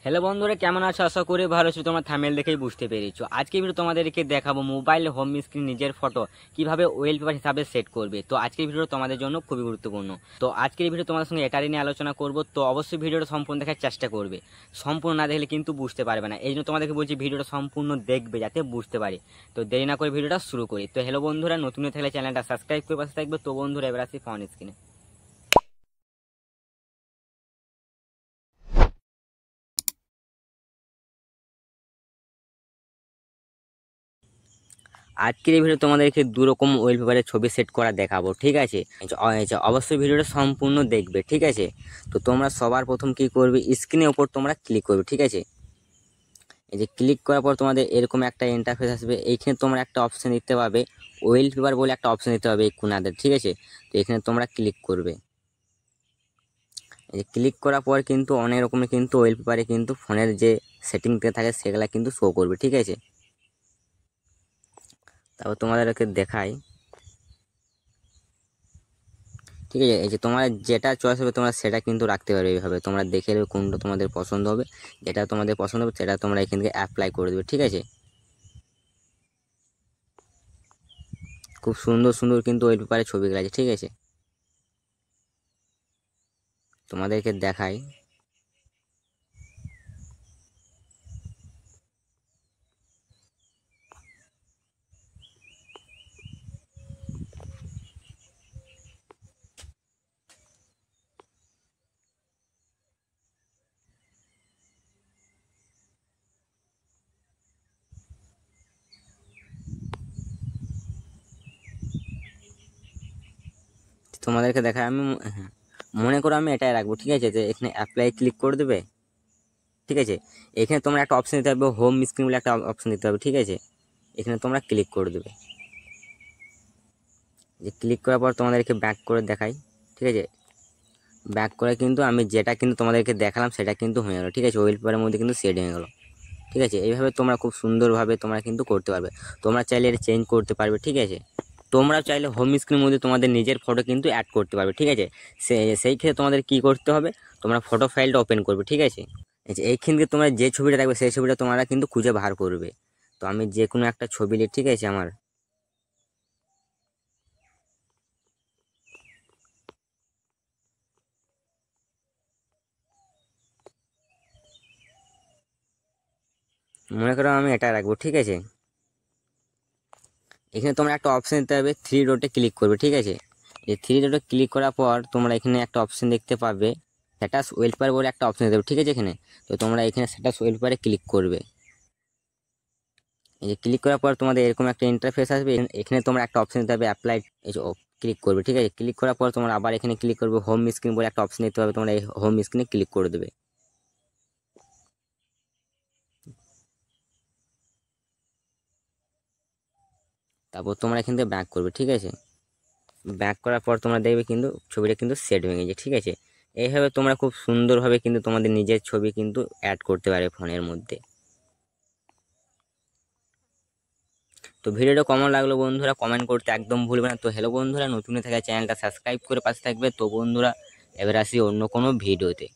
Hello বন্ধুরা, কেমন আছো? আশা করি ভালো আছো। তোমার থাম্বনেল দেখেই বুঝতে পেরেছো। আজকে ভিডিও তোমাদেরকে দেখাবো মোবাইল হোম স্ক্রিন নিজের ফটো কিভাবে ওয়েলপেপার হিসাবে সেট করবে। তো আজকের ভিডিও তোমাদের জন্য খুবই গুরুত্বপূর্ণ। তো আজকের ভিডিও তোমাদের সঙ্গে এটারই নিয়ে আলোচনা করব। তো অবশ্যই ভিডিওটা সম্পূর্ণ দেখার চেষ্টা করবে। সম্পূর্ণ না দেখলে কিন্তু বুঝতে পারবে না। এই জন্য তোমাদেরকে বলছি ভিডিওটা সম্পূর্ণ দেখবে যাতে বুঝতে পারে। তো দেরি না করে ভিডিওটা শুরু করি। তো হ্যালো বন্ধুরা, নতুন হয়ে থাকলে চ্যানেলটা সাবস্ক্রাইব করে পাশে থাকবে। তো বন্ধুরা এবার আসি ফোন স্ক্রিনে। আজকের এই ভিডিও তোমাদেরকে দুরকম ওয়েলপেপারের ছবি সেট করা দেখাবো, ঠিক আছে? অবশ্যই ভিডিওটা সম্পূর্ণ দেখবে, ঠিক আছে? তো তোমরা সবার প্রথম কি করবে, স্ক্রিনের উপর তোমরা ক্লিক করবে, ঠিক আছে? এই যে ক্লিক করার পর তোমাদের এরকম একটা ইন্টারফেস আসবে। এইখানে তোমরা একটা অপশন দিতে পারবে, ওয়েলপেপার বলে একটা অপশন দিতে হবে এই কোনাদের, ঠিক আছে? তো এখানে তোমরা ক্লিক করবে। এই যে ক্লিক করার পর কিন্তু অনেক রকমের কিন্তু ওয়েলপেপারে কিন্তু ফোনের যে সেটিংতে থাকে সেগুলা কিন্তু শো করবে, ঠিক আছে? তারপর তোমাদেরকে দেখাই, ঠিক আছে? এই যে তোমার যেটা চয়েস হবে তোমরা সেটা কিন্তু রাখতে পারবে। এইভাবে তোমরা দেখে নেবে কোনটা তোমাদের পছন্দ হবে। যেটা তোমাদের পছন্দ হবে সেটা তোমরা এখান থেকে অ্যাপ্লাই করে দেবে, ঠিক আছে? খুব সুন্দর সুন্দর কিন্তু ওই পেপারে ছবিগুলো আছে, ঠিক আছে? তোমাদেরকে দেখাই। তোমাদেরকে দেখাই আমি হ্যাঁ, মনে করো আমি এটাই রাখবো, ঠিক আছে? যে এখানে অ্যাপ্লাই ক্লিক করে দেবে, ঠিক আছে? এখানে তোমরা একটা অপশন দিতে হবে, হোম স্ক্রিন বলে একটা অপশন দিতে হবে, ঠিক আছে? এখানে তোমরা ক্লিক করে দেবে। যে ক্লিক করার পর তোমাদেরকে ব্যাক করে দেখাই, ঠিক আছে? ব্যাক করে কিন্তু আমি যেটা কিন্তু তোমাদেরকে দেখালাম সেটা কিন্তু হয়ে গেলো, ঠিক আছে? ওয়েল পেপারের মধ্যে কিন্তু সেট হয়ে গেলো, ঠিক আছে? এইভাবে তোমরা খুব সুন্দরভাবে তোমরা কিন্তু করতে পারবে। তোমরা চাইলে এটা চেঞ্জ করতে পারবে, ঠিক আছে? তোমরা চাইলে হোম স্ক্রিনের মধ্যে তোমাদের নিজের ফটো কিন্তু অ্যাড করতে পারবে, ঠিক আছে? সেই ক্ষেত্রে তোমাদের কি করতে হবে, তোমরা ফটো ফাইলটা ওপেন করবে, ঠিক আছে? এই যে এইখান থেকে তোমরা যে ছবিটা রাখবে সেই ছবিটা তোমরা কিন্তু খুঁজে বার করবে। তো আমি যে কোনো একটা ছবি নিই, ঠিক আছে? আমার মনে করো আমি এটা রাখবো, ঠিক আছে? এখানে তোমরা একটা অপশন দিতে হবে, থ্রি ডটে ক্লিক করবে, ঠিক আছে? এই থ্রি ডটে ক্লিক করার পর তোমরা এখানে একটা অপশন দেখতে পাবে, স্ট্যাটাস ওয়েলফেয়ার বলে একটা অপশন দিতে হবে, ঠিক আছে? এখানে তো তোমরা এখানে স্ট্যাটাস ওয়েলফেয়ারে ক্লিক করবে। এই যে ক্লিক করার পর তোমাদের এরকম একটা ইন্টারফেস আসবে। এখানে তোমরা একটা অপশন দিতে হবে, অ্যাপ্লাই। এই যে ক্লিক করবে, ঠিক আছে? ক্লিক করার পর তোমরা আবার এখানে ক্লিক করবে, হোম স্ক্রিন বলে একটা অপশন দিতে হবে, তোমরা এই হোম স্ক্রিনে ক্লিক করে দেবে। তারপর তোমরা এখান থেকে ব্যাক করবে, ঠিক আছে? ব্যাক করার পর তোমরা দেখবে কিন্তু ছবিটা কিন্তু সেট হয়ে গেছে, ঠিক আছে? এইভাবে তোমরা খুব সুন্দরভাবে কিন্তু তোমাদের নিজের ছবি কিন্তু অ্যাড করতে পারবে ফোনের মধ্যে। তো ভিডিওটা কেমন লাগলো বন্ধুরা কমেন্ট করতে একদম ভুলবে না। তো হ্যালো বন্ধুরা, নতুন থেকে চ্যানেলটা সাবস্ক্রাইব করে পাশে থাকবে। তো বন্ধুরা এবার আসি অন্য কোনো ভিডিওতে।